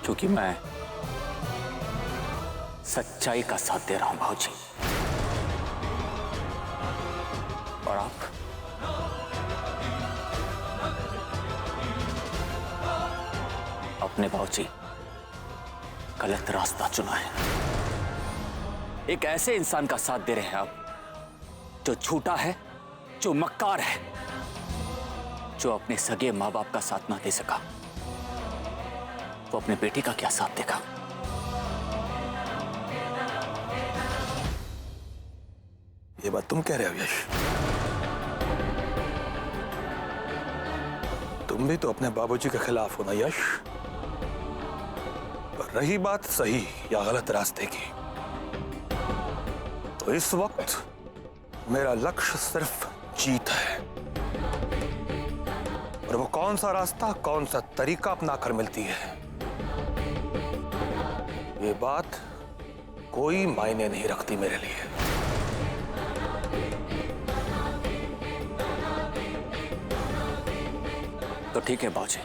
क्योंकि मैं सच्चाई का साथ दे रहा हूं भाऊजी। और आप अपने भाऊजी गलत रास्ता चुना है। एक ऐसे इंसान का साथ दे रहे हैं आप जो झूठा है, जो मक्कार है, जो अपने सगे मां बाप का साथ ना दे सका, वो अपने बेटे का क्या साथ देगा? ये बात तुम कह रहे हो यश? तुम भी तो अपने बाबूजी के खिलाफ हो ना यश? और रही बात सही या गलत रास्ते की, तो इस वक्त मेरा लक्ष्य सिर्फ जीत है। और वो कौन सा रास्ता, कौन सा तरीका अपना कर मिलती है, ये बात कोई मायने नहीं रखती मेरे लिए। तो ठीक है बाबूजी,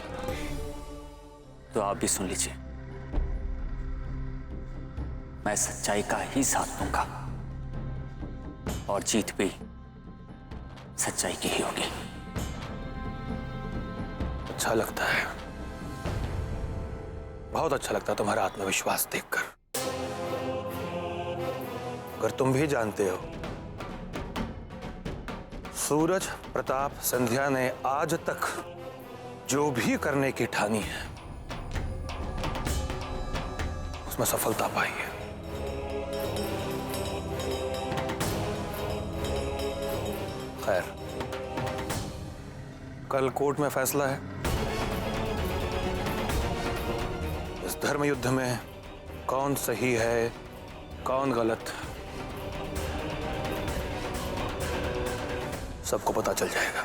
तो आप भी सुन लीजिए। मैं सच्चाई का ही साथ दूंगा और जीत भी सच्चाई की ही होगी। अच्छा लगता है, बहुत अच्छा लगता है तुम्हारा आत्मविश्वास देखकर। अगर तुम भी जानते हो, सूरज प्रताप संध्या ने आज तक जो भी करने की ठानी है, उसमें सफलता पाई है। खैर, कल कोर्ट में फैसला है। इस धर्म युद्ध में कौन सही है, कौन गलत, सबको पता चल जाएगा।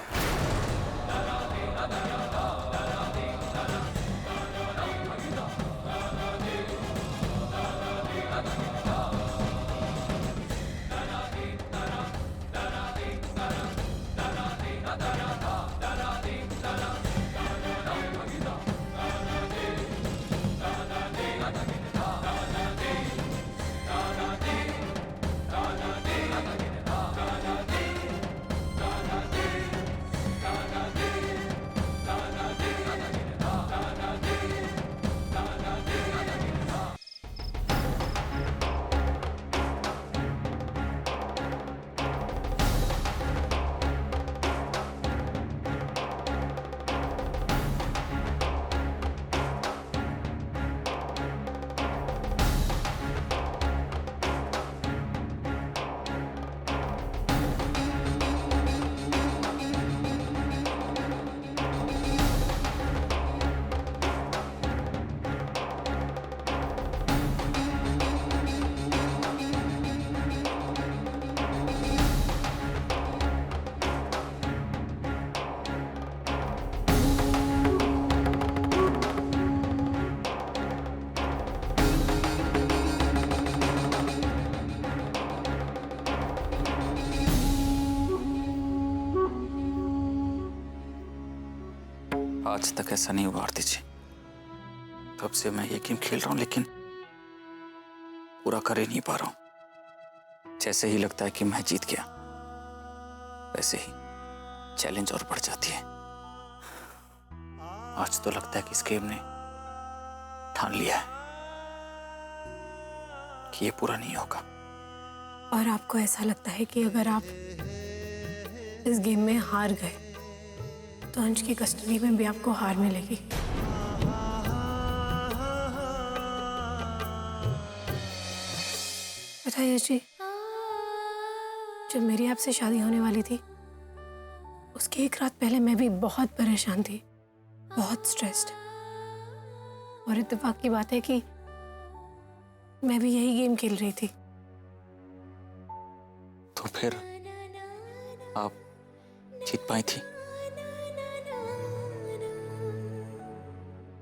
आज तक ऐसा नहीं हुआ आरती जी। तब से मैं ये गेम खेल रहा हूं, लेकिन पूरा कर ही नहीं पा रहा हूं। जैसे ही लगता है कि मैं जीत गया, वैसे ही चैलेंज और बढ़ जाती है। आज तो लगता है कि इस गेम ने ठान लिया है कि ये पूरा नहीं होगा। और आपको ऐसा लगता है कि अगर आप इस गेम में हार गए तो अंश की कस्टडी में भी आपको हार मिलेगी। पता है यश जी, जब मेरी आपसे शादी होने वाली थी, उसके एक रात पहले मैं भी बहुत परेशान थी, बहुत स्ट्रेस्ड। और इत्तेफाक की बात है कि मैं भी यही गेम खेल रही थी। तो फिर आप जीत पाई थी?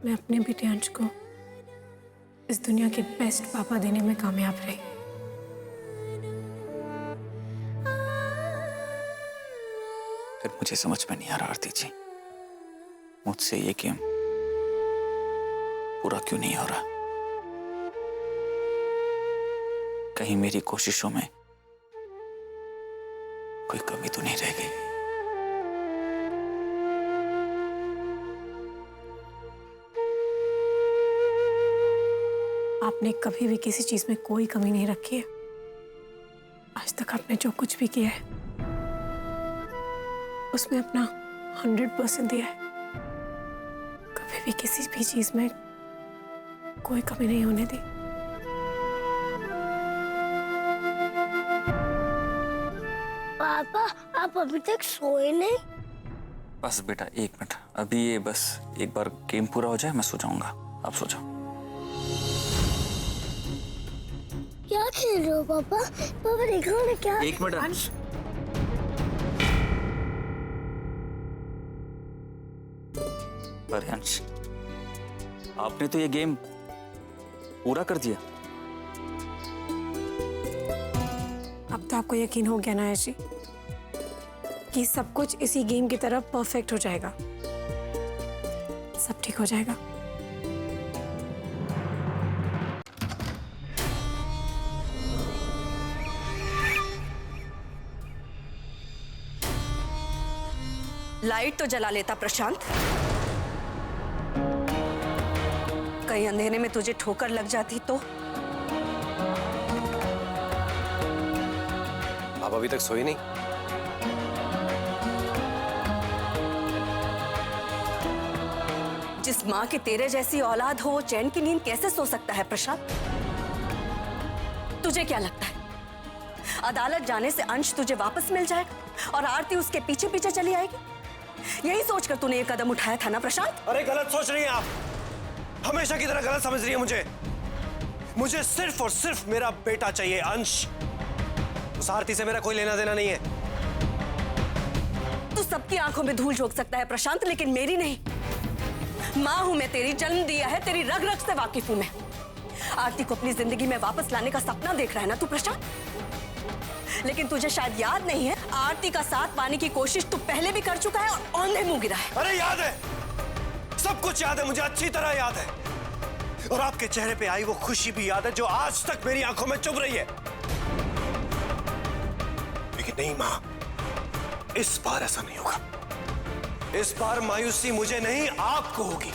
मैं अपने बेटे अंश को इस दुनिया के बेस्ट पापा देने में कामयाब रही। फिर मुझे समझ में नहीं आ रहा आरती जी, मुझसे ये गेम पूरा क्यों नहीं हो रहा? कहीं मेरी कोशिशों में कोई कमी तो नहीं रह गई? आपने कभी भी किसी चीज में कोई कमी नहीं रखी है। आज तक आपने जो कुछ भी किया है उसमें अपना 100% दिया है। कभी भी किसी भी चीज में कोई कमी नहीं होने दी। पापा, आप अभी तक सोए नहीं? बस बेटा 1 मिनट, अभी ये बस एक बार गेम पूरा हो जाए, मैं सो जाऊंगा। आप सो जाओ। क्या खेल रहे हो पापा? पापा देखो ना क्या। 1 मिनट अंश। अरे अंश, आपने तो ये गेम पूरा कर दिया। अब तो आपको यकीन हो गया ना ऐसी कि सब कुछ इसी गेम की तरह परफेक्ट हो जाएगा। सब ठीक हो जाएगा। लाइट तो जला लेता प्रशांत। कहीं अंधेरे में तुझे ठोकर लग जाती तो। आप अभी तक सोई नहीं? जिस माँ के तेरे जैसी औलाद हो वो चैन की नींद कैसे सो सकता है प्रशांत? तुझे क्या लगता है अदालत जाने से अंश तुझे वापस मिल जाएगा और आरती उसके पीछे पीछे चली आएगी? यही सोचकर तूने ये कदम उठाया था ना प्रशांत? अरे गलत सोच रही हैं आप। हमेशा की तरह गलत समझ रही है मुझे। मुझे सिर्फ और सिर्फ मेरा बेटा चाहिए, अंश। उस आरती से मेरा कोई लेना देना नहीं है। तू सबकी आंखों में धूल झोंक सकता है प्रशांत, लेकिन मेरी नहीं। माँ हूं मैं तेरी, जन्म दिया है, तेरी रग रग से वाकिफ हूं मैं। आरती को अपनी जिंदगी में वापस लाने का सपना देख रहा है ना तू प्रशांत? लेकिन तुझे शायद याद नहीं है, आरती का साथ पाने की कोशिश तू पहले भी कर चुका है और औंधे मुंह गिरा है। अरे याद है, सब कुछ याद है, मुझे अच्छी तरह याद है। और आपके चेहरे पे आई वो खुशी भी याद है जो आज तक मेरी आंखों में चुभ रही है। लेकिन नहीं मां, इस बार ऐसा नहीं होगा। इस बार मायूसी मुझे नहीं आपको होगी।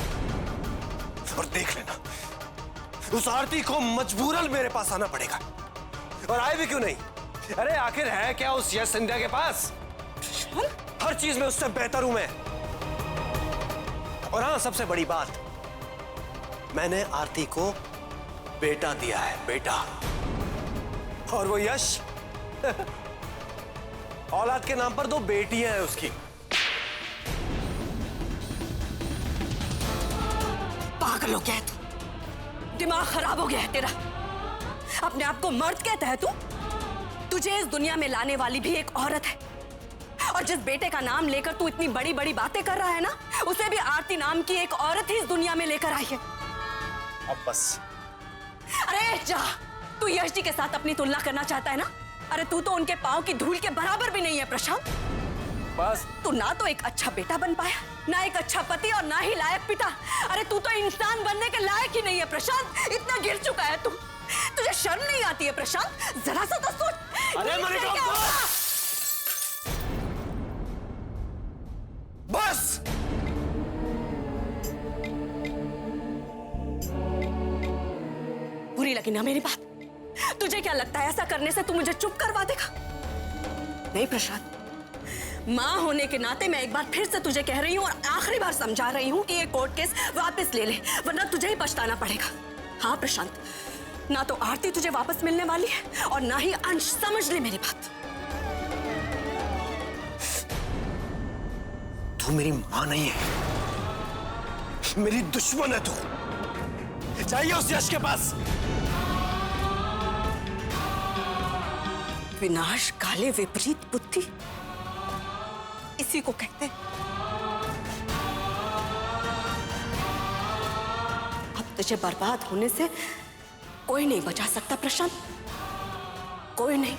और देख लेना, उस आरती को मजबूरन मेरे पास आना पड़ेगा। और आए भी क्यों नहीं? अरे आखिर है क्या उस यश संध्या के पास? हर चीज में उससे बेहतर हूं मैं। और हाँ, सबसे बड़ी बात, मैंने आरती को बेटा दिया है, बेटा। और वो यश औलाद के नाम पर 2 बेटियां हैं उसकी। पागल हो गया है तू, दिमाग खराब हो गया है तेरा। अपने आप को मर्द कहता है तू? तुझे इस दुनिया में लाने वाली भी एक औरत है। और जिस बेटे का नाम लेकर तू इतनी बड़ी बड़ी बातें कर रहा है ना, उसे भी आरती नाम की एक औरत ही इस दुनिया में लेकर आई है। अब बस। अरे जा, तू यश जी के साथ अपनी तुलना करना चाहता है ना? अरे तू तो उनके पांव की धूल के बराबर भी नहीं है प्रशांत। बस तू ना तो एक अच्छा बेटा बन पाया, ना एक अच्छा पति, और ना ही लायक पिता। अरे तू तो इंसान बनने के लायक ही नहीं है प्रशांत। इतना गिर चुका है तू। तुझे शर्म नहीं आती है प्रशांत? जरा सा तो सोच। अरे मलिका, बस। बुरी लगी ना मेरी बात? तुझे क्या लगता है ऐसा करने से तू मुझे चुप करवा देगा? नहीं प्रशांत, माँ होने के नाते मैं एक बार फिर से तुझे कह रही हूँ और आखिरी बार समझा रही हूँ कि ये कोर्ट केस वापस ले ले, वरना तुझे ही पछताना पड़ेगा। हाँ प्रशांत, ना तो आरती तुझे वापस मिलने वाली है और ना ही अंश। समझ ले मेरी बात। तू मेरी मां नहीं है, मेरी दुश्मन है तू। चाहिए उस यश के पास। विनाश काले विपरीत बुद्धि, इसी को कहते हैं। अब तुझे बर्बाद होने से कोई नहीं बचा सकता प्रशांत, कोई नहीं।